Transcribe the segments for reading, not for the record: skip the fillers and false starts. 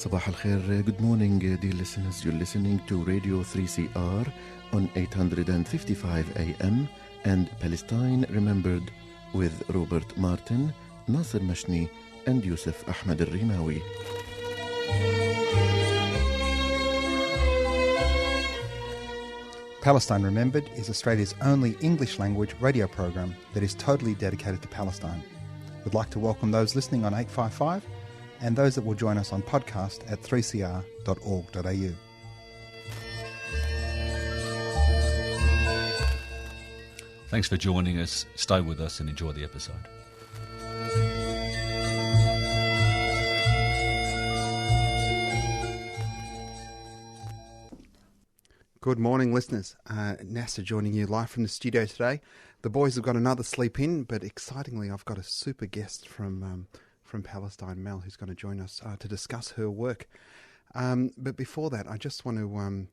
Sabah al-Khair, good morning dear listeners. You're listening to Radio 3CR on 855 AM and Palestine Remembered with Robert Martin, Nasser Mashni and Yusuf Ahmed al-Rimawi. Palestine Remembered is Australia's only English-language radio program that is totally dedicated to Palestine. We'd like to welcome those listening on 855 and those that will join us on podcast at 3cr.org.au. Thanks for joining us. Stay with us and enjoy the episode. Good morning, listeners. NASA joining you live from the studio today. The boys have got another sleep in, but excitingly, I've got a super guest from Palestine, Mel, who's going to join us to discuss her work. But before that, I just want to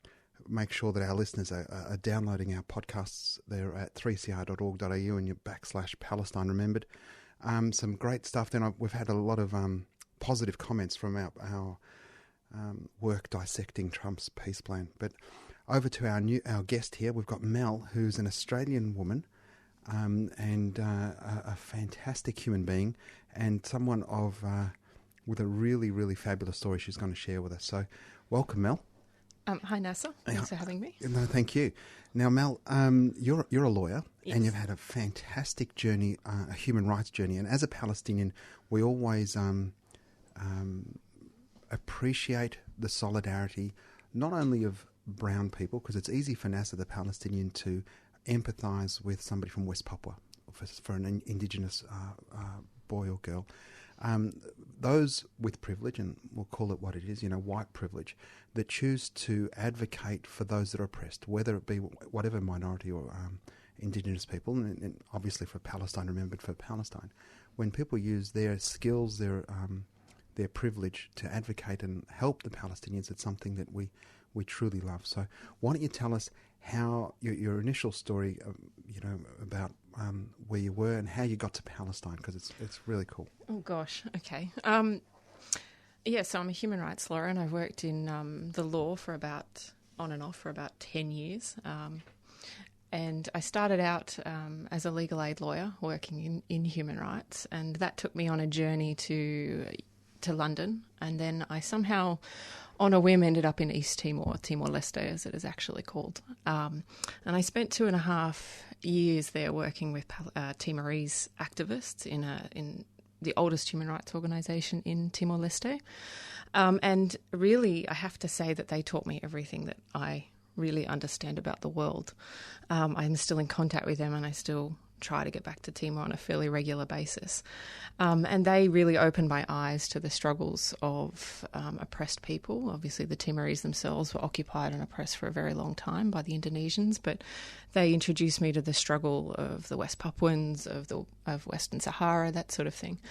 make sure that our listeners are downloading our podcasts. They're at 3cr.org.au and your /Palestine Remembered. Some great stuff. Then we've had a lot of positive comments from our work dissecting Trump's peace plan. But over to our guest here, we've got Mel, who's an Australian woman and a fantastic human being and someone with a really, really fabulous story she's going to share with us. So welcome, Mel. Hi, Nasser. Thanks for having me. No, thank you. Now, Mel, you're a lawyer, yes, and you've had a fantastic journey, a human rights journey. And as a Palestinian, we always appreciate the solidarity, not only of brown people, because it's easy for Nasser, the Palestinian, to empathise with somebody from West Papua, for an Indigenous boy or girl. Those with privilege, and we'll call it what it is, white privilege, that choose to advocate for those that are oppressed, whether it be whatever minority or Indigenous people, and obviously for Palestine Remembered, for Palestine. When people use their skills, their privilege to advocate and help the Palestinians, it's something that we truly love. So why don't you tell us how your initial story, about where you were and how you got to Palestine, because it's really cool. Oh, gosh. Okay. So I'm a human rights lawyer and I've worked in the law on and off for about 10 years. And I started out as a legal aid lawyer working in human rights, and that took me on a journey to London, and then I somehow, on a whim, ended up in East Timor, Timor-Leste as it is actually called. And I spent 2.5 years there working with Timorese activists in the oldest human rights organisation in Timor-Leste. And really, I have to say that they taught me everything that I really understand about the world. I'm still in contact with them and I still try to get back to Timor on a fairly regular basis. And they really opened my eyes to the struggles of oppressed people. Obviously, the Timorese themselves were occupied and oppressed for a very long time by the Indonesians, but they introduced me to the struggle of the West Papuans, of Western Sahara, that sort of thing.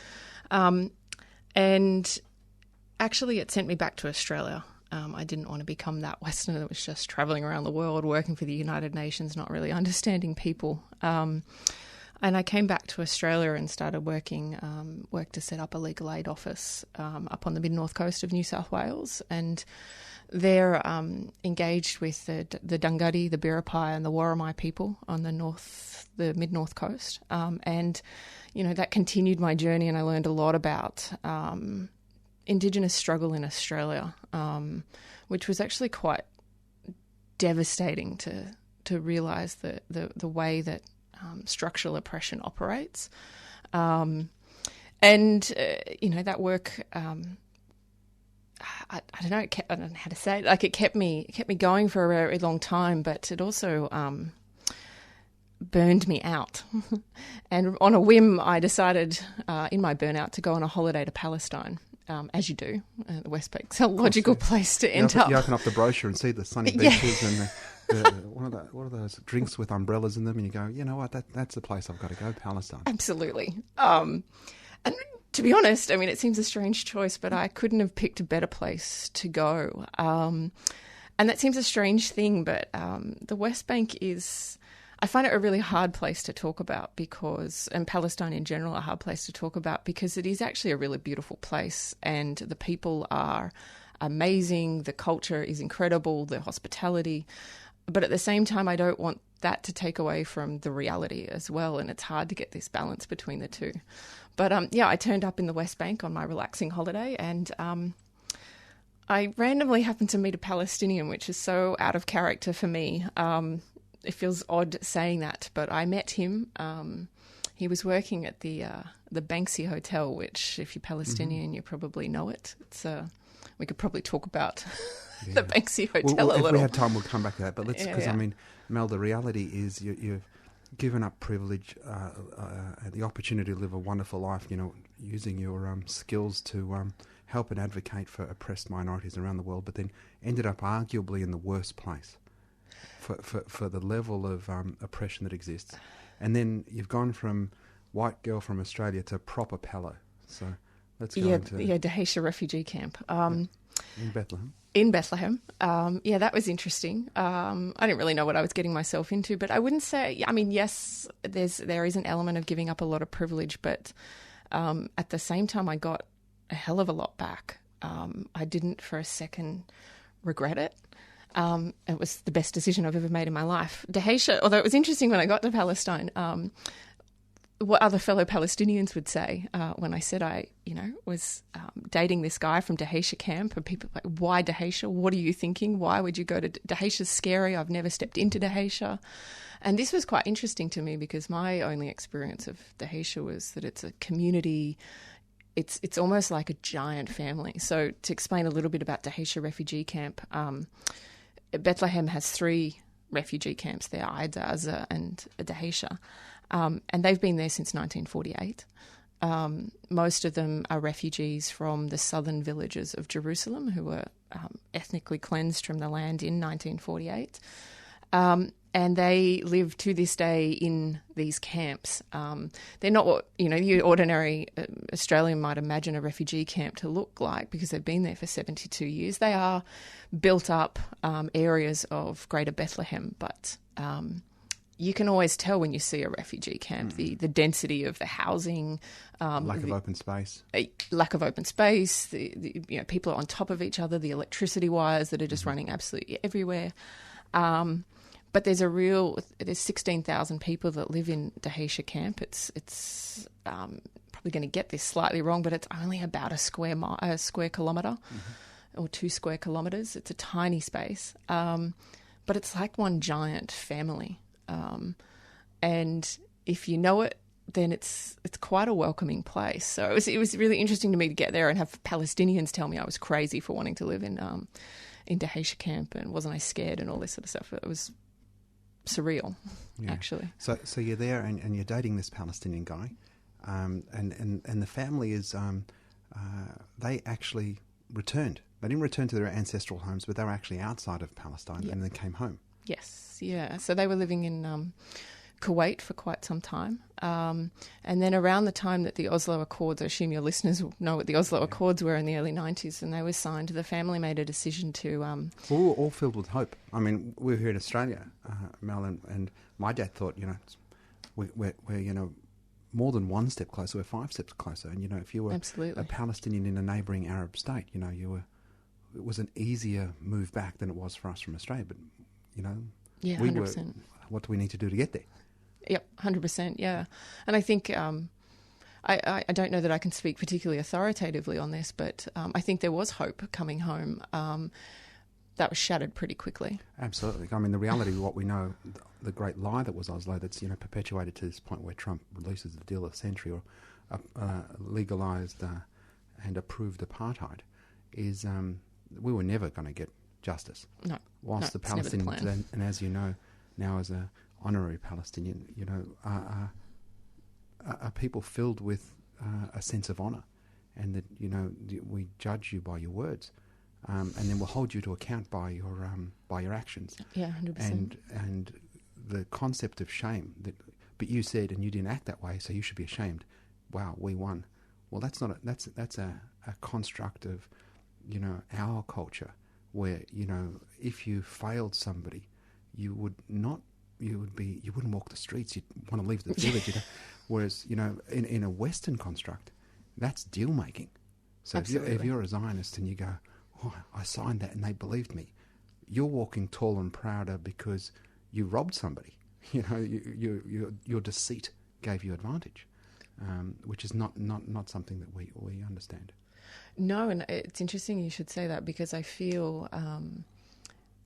And actually, it sent me back to Australia. I didn't want to become that Westerner that was just travelling around the world, working for the United Nations, not really understanding people. And I came back to Australia and started worked to set up a legal aid office up on the mid-north coast of New South Wales. And they're engaged with the Dunghutti, the Biripi and the Worimi people on the mid-north coast. And, that continued my journey, and I learned a lot about Indigenous struggle in Australia, which was actually quite devastating to realise the way that structural oppression operates. That work, I don't know, I don't know how to say it. Like, it kept me going for a very long time, but it also burned me out. And on a whim, I decided in my burnout to go on a holiday to Palestine. As you do, the Westpac. So a logical place to end up. You open up the brochure and see the sunny beaches and what are those drinks with umbrellas in them, and you go, you know what, that's the place I've got to go, Palestine. Absolutely. And to be honest, I mean, it seems a strange choice, but I couldn't have picked a better place to go. And that seems a strange thing, but the West Bank is... I find it a really hard place to talk about and Palestine in general, a hard place to talk about, because it is actually a really beautiful place, and the people are amazing. The culture is incredible, the hospitality. But at the same time, I don't want that to take away from the reality as well. And it's hard to get this balance between the two. But I turned up in the West Bank on my relaxing holiday, and I randomly happened to meet a Palestinian, which is so out of character for me. It feels odd saying that, but I met him. He was working at the Banksy Hotel, which, if you're Palestinian, you probably know it. It's we could probably talk about the Banksy Hotel a little. If we have time, we'll come back to that. But let's, because I mean, Mel, the reality is you've given up privilege, the opportunity to live a wonderful life. You know, using your skills to help and advocate for oppressed minorities around the world, but then ended up arguably in the worst place for the level of oppression that exists. And then you've gone from white girl from Australia to proper Palo. So let's go into... Dahisha refugee camp. In Bethlehem. In Bethlehem. That was interesting. I didn't really know what I was getting myself into, but I wouldn't say... I mean, yes, there is an element of giving up a lot of privilege, but at the same time, I got a hell of a lot back. I didn't for a second regret it. It was the best decision I've ever made in my life. Dahisha, although it was interesting when I got to Palestine, what other fellow Palestinians would say when I said I, was dating this guy from Dahisha camp, and people were like, why Dahisha? What are you thinking? Why would you go to Dahisha's scary? I've never stepped into Dahisha. And this was quite interesting to me because my only experience of Dahisha was that it's a community. It's almost like a giant family. So to explain a little bit about Dahisha refugee camp, Bethlehem has 3 refugee camps there, Aida, and Dahisha. And they've been there since 1948. Most of them are refugees from the southern villages of Jerusalem who were ethnically cleansed from the land in 1948. And they live to this day in these camps. They're not what, the ordinary Australian might imagine a refugee camp to look like because they've been there for 72 years. They are built up areas of Greater Bethlehem, but you can always tell when you see a refugee camp, the density of the housing. Lack of open space. Lack of open space. The people are on top of each other, the electricity wires that are just running absolutely everywhere. But there's 16,000 people that live in Dahisha camp. It's probably going to get this slightly wrong, but it's only about a square kilometre or 2 square kilometres. It's a tiny space, but it's like one giant family. And if you know it, then it's quite a welcoming place. So it was really interesting to me to get there and have Palestinians tell me I was crazy for wanting to live in Dahisha camp and wasn't I scared and all this sort of stuff. It was surreal, actually. So you're there and you're dating this Palestinian guy, and the family is they actually returned. They didn't return to their ancestral homes, but they were actually outside of Palestine and then came home. Yes, yeah. So they were living in Kuwait for quite some time. And then around the time that the Oslo Accords, I assume your listeners will know what the Oslo Accords were in the early 90s, and they were signed, the family made a decision to... Well, we were all filled with hope. I mean, we were here in Australia, Mel, and my dad thought, we're more than one step closer, we're 5 steps closer. And, if you were a Palestinian in a neighbouring Arab state, it was an easier move back than it was for us from Australia. But, yeah, 100%. What do we need to do to get there? Yep, 100%, yeah. And I think, I don't know that I can speak particularly authoritatively on this, but I think there was hope coming home. That was shattered pretty quickly. Absolutely. I mean, the reality of what we know, the great lie that was Oslo that's, perpetuated to this point where Trump releases the deal of the century or legalised and approved apartheid is we were never going to get justice. No. Whilst the Palestinians, and as you know, now as a honorary Palestinian, are people filled with a sense of honour, and that we judge you by your words, and then we'll hold you to account by your actions. Yeah, 100%. And the concept of shame but you said and you didn't act that way, so you should be ashamed. Wow, we won. Well, that's a construct of our culture where if you failed somebody, you wouldn't walk the streets. You'd want to leave the village. Whereas, in a Western construct, that's deal making. So if you're a Zionist and you go, oh, I signed that and they believed me. You're walking taller and prouder because you robbed somebody. You know, your deceit gave you advantage, which is not something that we understand. No, and it's interesting you should say that, because I feel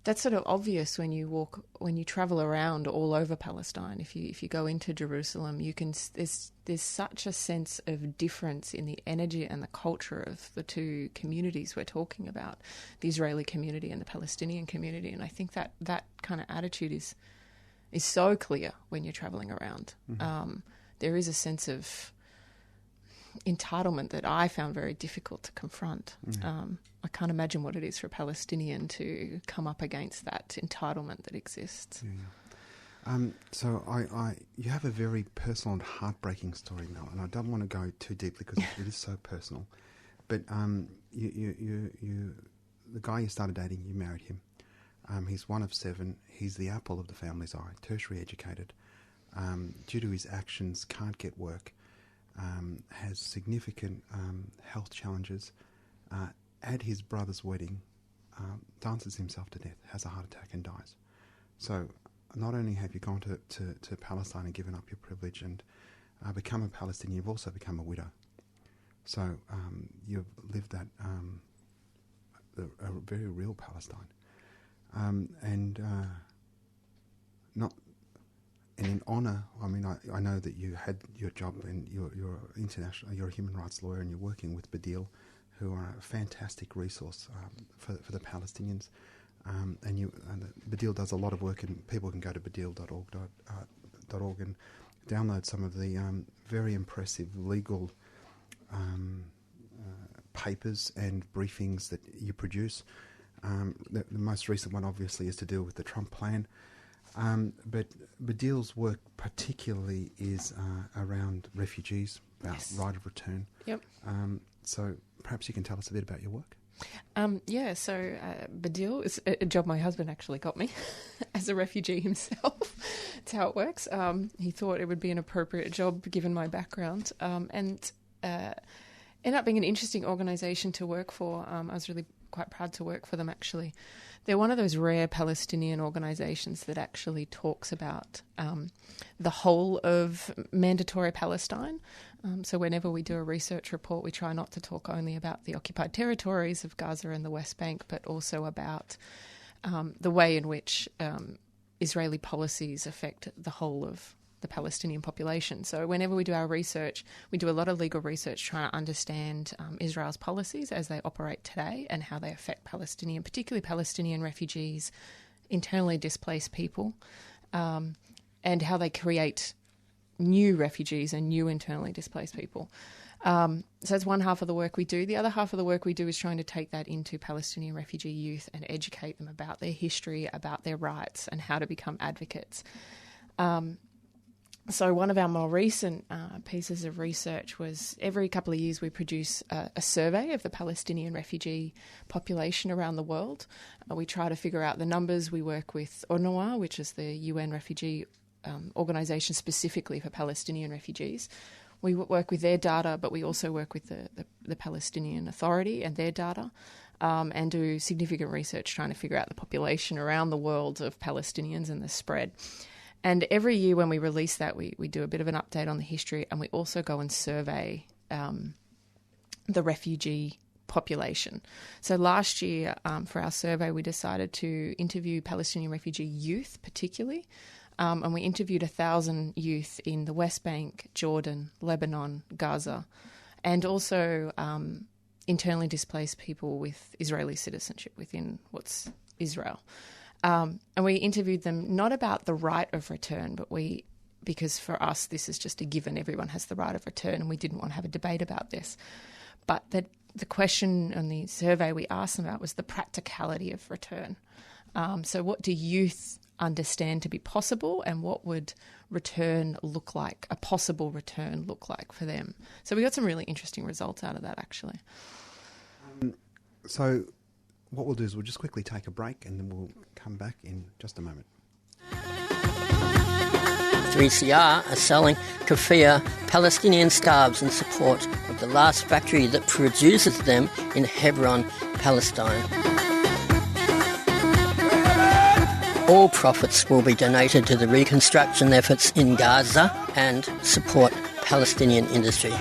that's sort of obvious when you travel around all over Palestine. If you go into Jerusalem, there's such a sense of difference in the energy and the culture of the two communities we're talking about, the Israeli community and the Palestinian community. And I think that kind of attitude is so clear when you're traveling around. Mm-hmm. There is a sense of entitlement that I found very difficult to confront. I can't imagine what it is for a Palestinian to come up against that entitlement that exists. So you have a very personal and heartbreaking story, Mel, and I don't want to go too deeply because it is so personal. But the guy you started dating, you married him. He's one of 7. He's the apple of the family's eye, tertiary educated. Due to his actions, can't get work. Has significant health challenges. At his brother's wedding, dances himself to death, has a heart attack and dies. So not only have you gone to Palestine and given up your privilege and become a Palestinian, you've also become a widow. So you've lived that a very real Palestine. And in honour, I mean, I know that you had your job and you're international. You're a human rights lawyer and you're working with BADIL, who are a fantastic resource for the Palestinians. And BADIL does a lot of work, and people can go to badil.org and download some of the very impressive legal papers and briefings that you produce. The most recent one, obviously, is to deal with the Trump plan. But BADIL's work particularly is around refugees, about right of return. Yep. So perhaps you can tell us a bit about your work. So BADIL is a job my husband actually got me as a refugee himself. That's how it works. He thought it would be an appropriate job given my background, and ended up being an interesting organisation to work for. I was really quite proud to work for them, actually. They're one of those rare Palestinian organisations that actually talks about the whole of mandatory Palestine. So whenever we do a research report, we try not to talk only about the occupied territories of Gaza and the West Bank, but also about the way in which Israeli policies affect the whole of the Palestinian population. So whenever we do our research, we do a lot of legal research trying to understand Israel's policies as they operate today and how they affect particularly Palestinian refugees, internally displaced people, and how they create new refugees and new internally displaced people. So that's one half of the work we do. The other half of the work we do is trying to take that into Palestinian refugee youth and educate them about their history, about their rights, and how to become advocates. So one of our more recent pieces of research was every couple of years we produce a survey of the Palestinian refugee population around the world. We try to figure out the numbers. We work with UNRWA, which is the UN refugee organisation specifically for Palestinian refugees. We work with their data, but we also work with the Palestinian Authority and their data, and do significant research trying to figure out the population around the world of Palestinians and the spread. And every year when we release that, we do a bit of an update on the history, and we also go and survey the refugee population. So last year, for our survey, we decided to interview Palestinian refugee youth particularly, and we interviewed 1,000 youth in the West Bank, Jordan, Lebanon, Gaza, and also internally displaced people with Israeli citizenship within what's Israel. And we interviewed them not about the right of return, but because for us this is just a given, everyone has the right of return, and we didn't want to have a debate about this. But the question on the survey we asked them about was the practicality of return. So what do youth understand to be possible, and what would return look like, a possible return look like for them? So we got some really interesting results out of that, actually. So what we'll do is we'll just quickly take a break and then we'll come back in just a moment. 3CR are selling keffiyeh Palestinian scarves in support of the last factory that produces them in Hebron, Palestine. All profits will be donated to the reconstruction efforts in Gaza and support Palestinian industry.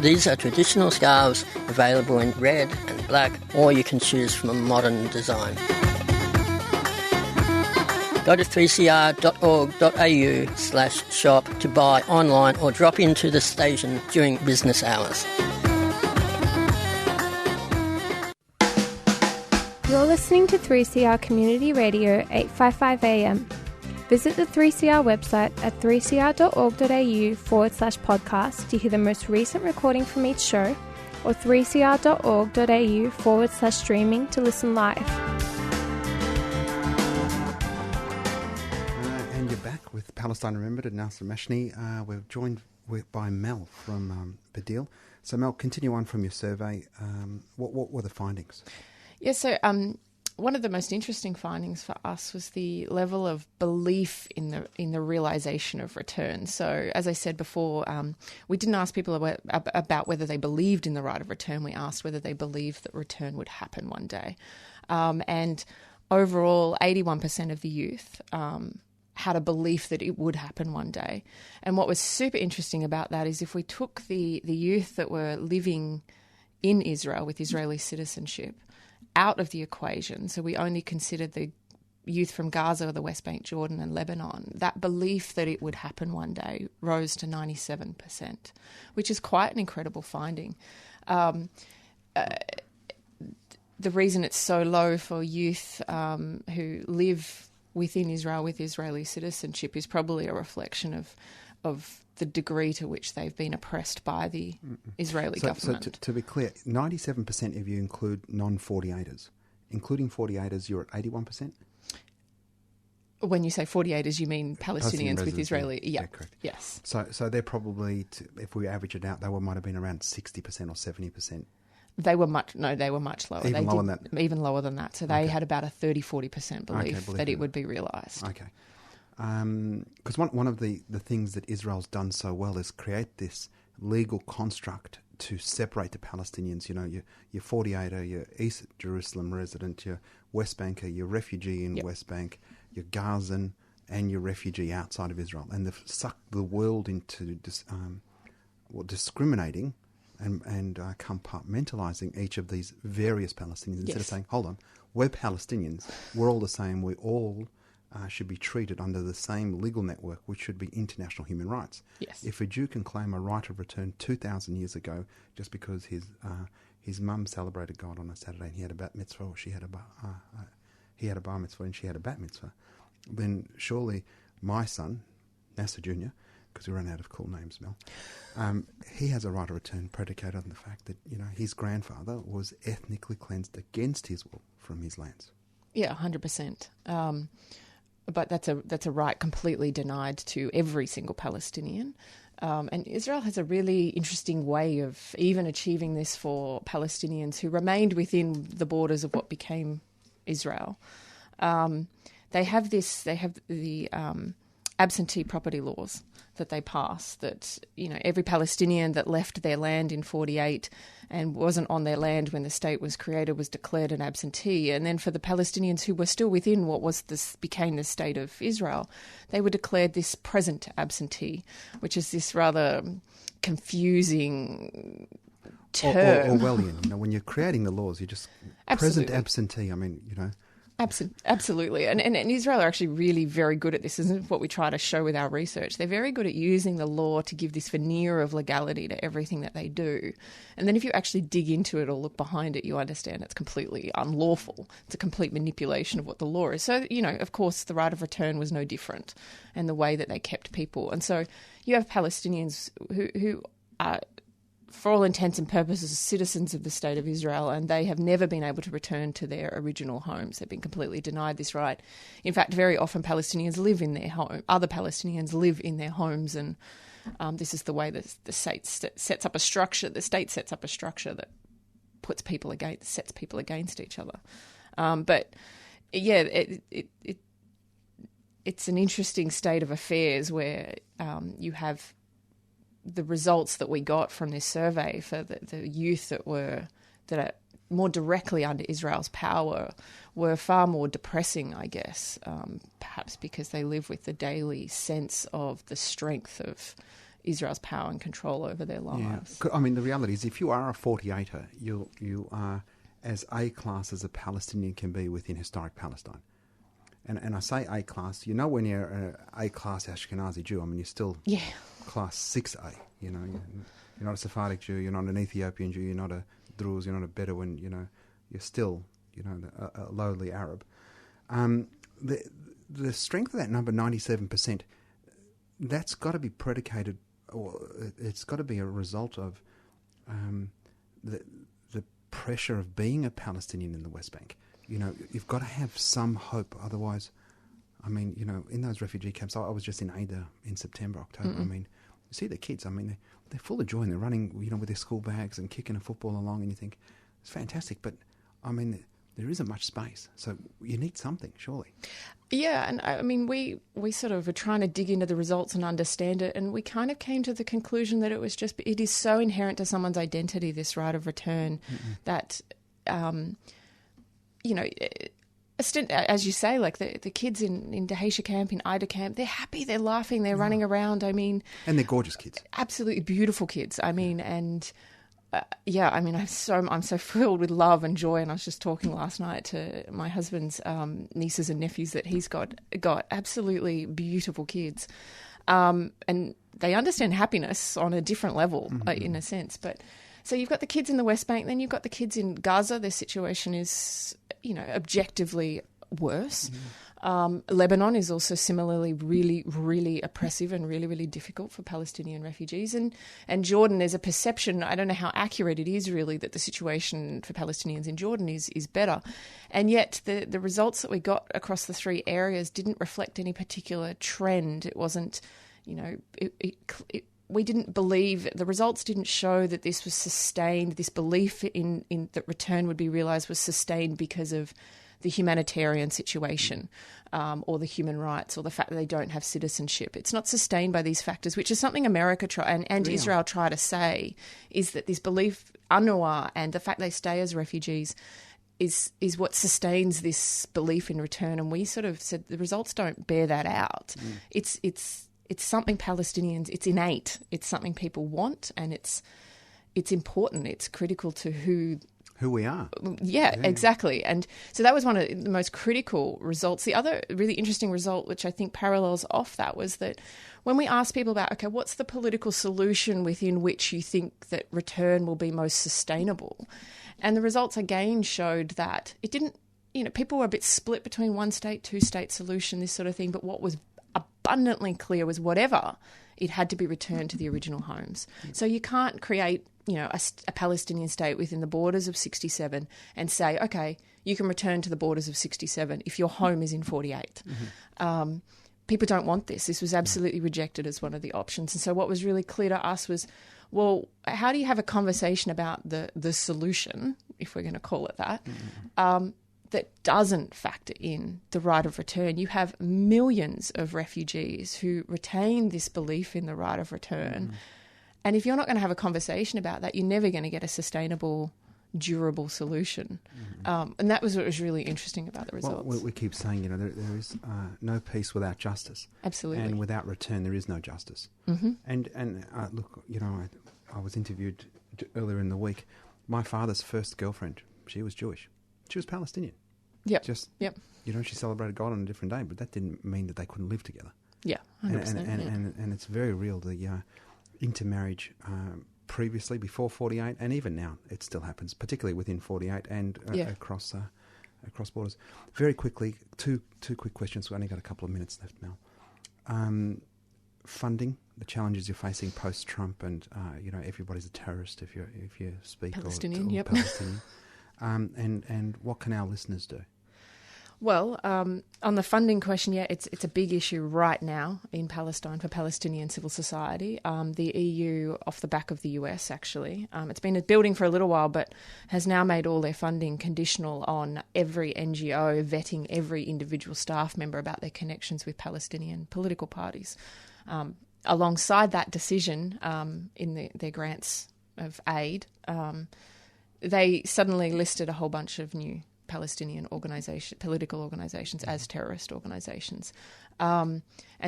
These are traditional scarves available in red and black, or you can choose from a modern design. Go to 3cr.org.au/shop to buy online or drop into the station during business hours. You're listening to 3CR Community Radio 855 AM. Visit the 3CR website at 3cr.org.au/podcast to hear the most recent recording from each show, or 3cr.org.au/streaming to listen live. And you're back with Palestine Remembered and Nasser Mashni. We're joined by Mel from BADIL. So Mel, continue on from your survey. What were the findings? Yeah, so one of the most interesting findings for us was the level of belief in the realisation of return. So, as I said before, we didn't ask people about whether they believed in the right of return. We asked whether they believed that return would happen one day. And overall, 81% of the youth had a belief that it would happen one day. And what was super interesting about that is if we took the youth that were living in Israel with Israeli citizenship out of the equation, so we only considered the youth from Gaza, the West Bank, Jordan and Lebanon, that belief that it would happen one day rose to 97%, which is quite an incredible finding. The reason it's so low for youth who live within Israel with Israeli citizenship is probably a reflection of the degree to which they've been oppressed by the Israeli government. So to be clear, 97% of you include non-48ers. Including 48ers, you're at 81%? When you say 48ers, you mean Palestinian Palestinians with Israeli... Yeah, correct. Yes. So they're probably, if we average it out, might have been around 60% or 70%. They were much lower. Even lower than that? Even lower than that. So they had about a 30-40% belief that it would be realised. Okay. Because one of the things that Israel's done so well is create this legal construct to separate the Palestinians. You know, you're 48er, you're East Jerusalem resident, you're West Banker, you're refugee in West Bank, you're Gazan, and you're refugee outside of Israel. And they've sucked the world into discriminating and compartmentalising each of these various Palestinians instead of saying, hold on, we're Palestinians, we're all the same, we all should be treated under the same legal network, which should be international human rights. Yes. If a Jew can claim a right of return 2,000 years ago just because his mum celebrated God on a Saturday and he had a bat mitzvah, or he had a bar mitzvah and she had a bat mitzvah, then surely my son, Nasser Jr., because we ran out of cool names, Mel, he has a right of return predicated on the fact that, you know, his grandfather was ethnically cleansed against his will from his lands. Yeah, 100%. But that's a right completely denied to every single Palestinian. And Israel has a really interesting way of even achieving this for Palestinians who remained within the borders of what became Israel. They have the absentee property laws that they pass, that, you know, every Palestinian that left their land in 48 and wasn't on their land when the state was created was declared an absentee. And then for the Palestinians who were still within what became the state of Israel, they were declared this present absentee, which is this rather confusing term. Orwellian. You know, when you're creating the laws, you just Absolutely. present absentee. I mean, you know. Absolutely. And Israel are actually really very good at this. This is what we try to show with our research. They're very good at using the law to give this veneer of legality to everything that they do. And then if you actually dig into it or look behind it, you understand it's completely unlawful. It's a complete manipulation of what the law is. So, you know, of course, the right of return was no different, and the way that they kept people. And so you have Palestinians who are, for all intents and purposes, citizens of the State of Israel, and they have never been able to return to their original homes. They've been completely denied this right. In fact, very often Palestinians live in their home. Other Palestinians live in their homes, and this is the way the state sets up a structure. The state sets up a structure that sets people against each other. But yeah, it's an interesting state of affairs where you have the results that we got from this survey for the youth that are more directly under Israel's power were far more depressing, I guess, perhaps because they live with the daily sense of the strength of Israel's power and control over their lives. Yeah. I mean, the reality is if you are a 48er, you are as A-class as a Palestinian can be within historic Palestine. And I say A-class, you're nowhere near an A-class Ashkenazi Jew. I mean, you're still class 6A, you know. You're not a Sephardic Jew, you're not an Ethiopian Jew, you're not a Druze, you're not a Bedouin, you know. You're still, you know, a lowly Arab. The strength of that number, 97%, that's got to be predicated, or it's got to be a result of the pressure of being a Palestinian in the West Bank. You know, you've got to have some hope. Otherwise, I mean, you know, in those refugee camps, I was just in Ada in September, October. I mean, you see the kids. I mean, they're full of joy and they're running, you know, with their school bags and kicking a football along, and you think it's fantastic. But I mean, there isn't much space, so you need something, surely. Yeah, and I mean, we sort of were trying to dig into the results and understand it, and we kind of came to the conclusion that it is so inherent to someone's identity, this right of return, that. You know, as you say, like the kids in Dheisheh camp, in Ida camp, they're happy, they're laughing, they're running around. I mean, and they're gorgeous kids, absolutely beautiful kids. I mean, and I mean, I'm so filled with love and joy. And I was just talking last night to my husband's nieces and nephews that he's got absolutely beautiful kids, and they understand happiness on a different level, in a sense, but. So you've got the kids in the West Bank, then you've got the kids in Gaza. Their situation is, you know, objectively worse. Lebanon is also similarly really, really oppressive and really, really difficult for Palestinian refugees. And Jordan, there's a perception, I don't know how accurate it is really, that the situation for Palestinians in Jordan is better. And yet the results that we got across the three areas didn't reflect any particular trend. It wasn't, you know, we didn't believe, the results didn't show that this was sustained, this belief in that return would be realised was sustained because of the humanitarian situation or the human rights or the fact that they don't have citizenship. It's not sustained by these factors, which is something America and Israel try to say, is that this belief, UNRWA, and the fact they stay as refugees is what sustains this belief in return. And we sort of said the results don't bear that out. It's something Palestinians, it's innate. It's something people want, and it's important. It's critical to who we are. Yeah, exactly. And so that was one of the most critical results. The other really interesting result, which I think parallels off that, was that when we asked people about, okay, what's the political solution within which you think that return will be most sustainable? And the results again showed that it didn't, you know, people were a bit split between one state, two state solution, this sort of thing, but what was abundantly clear was whatever, it had to be returned to the original homes. So you can't create, you know, a Palestinian state within the borders of 67 and say, okay, you can return to the borders of 67 if your home is in 48. People don't want this. This was absolutely rejected as one of the options. And so what was really clear to us was, well, how do you have a conversation about the solution, if we're going to call it that, that doesn't factor in the right of return? You have millions of refugees who retain this belief in the right of return. And if you're not going to have a conversation about that, you're never going to get a sustainable, durable solution. And that was what was really interesting about the results. Well, we keep saying, you know, there is no peace without justice. Absolutely. And without return, there is no justice. And look, you know, I was interviewed earlier in the week. My father's first girlfriend, she was Jewish. She was Palestinian. Yep. You know, she celebrated God on a different day, but that didn't mean that they couldn't live together. Yeah, 100%. And it's very real, the intermarriage previously, before 48, and even now, it still happens, particularly within 48 and across borders. Very quickly, two quick questions. We've only got a couple of minutes left now. Funding, the challenges you're facing post-Trump, and you know, everybody's a terrorist if you speak Palestinian. or Palestinian. And what can our listeners do? Well, on the funding question, it's a big issue right now in Palestine for Palestinian civil society. The EU, off the back of the US, actually, it's been building for a little while, but has now made all their funding conditional on every NGO vetting every individual staff member about their connections with Palestinian political parties. Alongside that decision, in their grants of aid, they suddenly listed a whole bunch of new Palestinian political organisations as terrorist organisations. And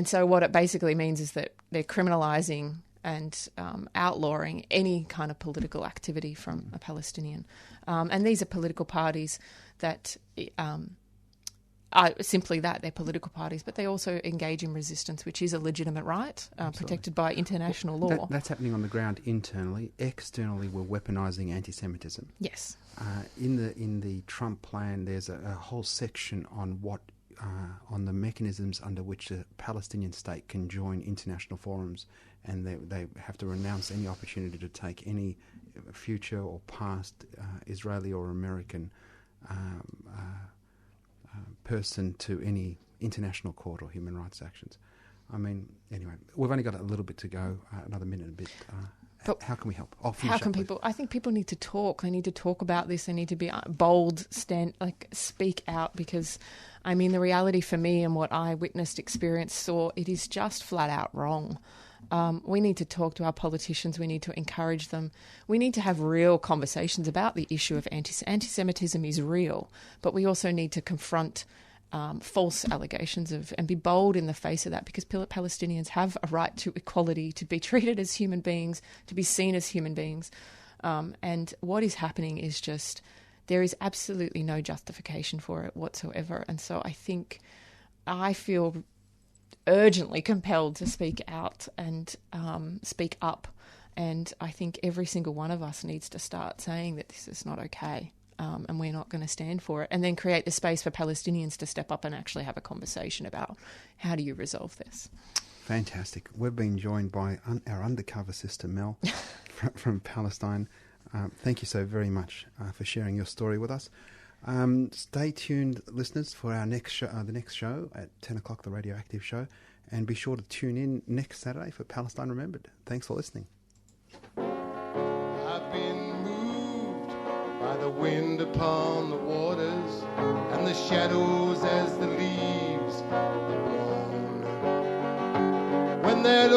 so what it basically means is that they're criminalising and outlawing any kind of political activity from a Palestinian. And these are political parties that are simply that, they're political parties, but they also engage in resistance, which is a legitimate right protected by international law. That's happening on the ground internally. Externally, we're weaponising anti-Semitism. Yes. In the Trump plan, there's a whole section on on the mechanisms under which the Palestinian state can join international forums, and they have to renounce any opportunity to take any future or past Israeli or American person to any international court or human rights actions. I mean, anyway, we've only got a little bit to go, another minute and a bit. But how can we help? How can people? I think people need to talk. They need to talk about this. They need to be bold, speak out, because, I mean, the reality for me and what I witnessed, experienced, saw, it is just flat out wrong. We need to talk to our politicians. We need to encourage them. We need to have real conversations about the issue of anti-Semitism is real, but we also need to confront false allegations and be bold in the face of that, because Palestinians have a right to equality, to be treated as human beings, to be seen as human beings. And what is happening is just, there is absolutely no justification for it whatsoever. And so I feel urgently compelled to speak out and speak up. And I think every single one of us needs to start saying that this is not okay. And we're not going to stand for it, and then create the space for Palestinians to step up and actually have a conversation about how do you resolve this. Fantastic. We've been joined by our undercover sister, Mel, from Palestine. Thank you so very much for sharing your story with us. Stay tuned, listeners, for our next show, the next show at 10 o'clock, the Radioactive Show, and be sure to tune in next Saturday for Palestine Remembered. Thanks for listening. I've been moved by the wind upon the waters and the shadows as the leaves are blown. When that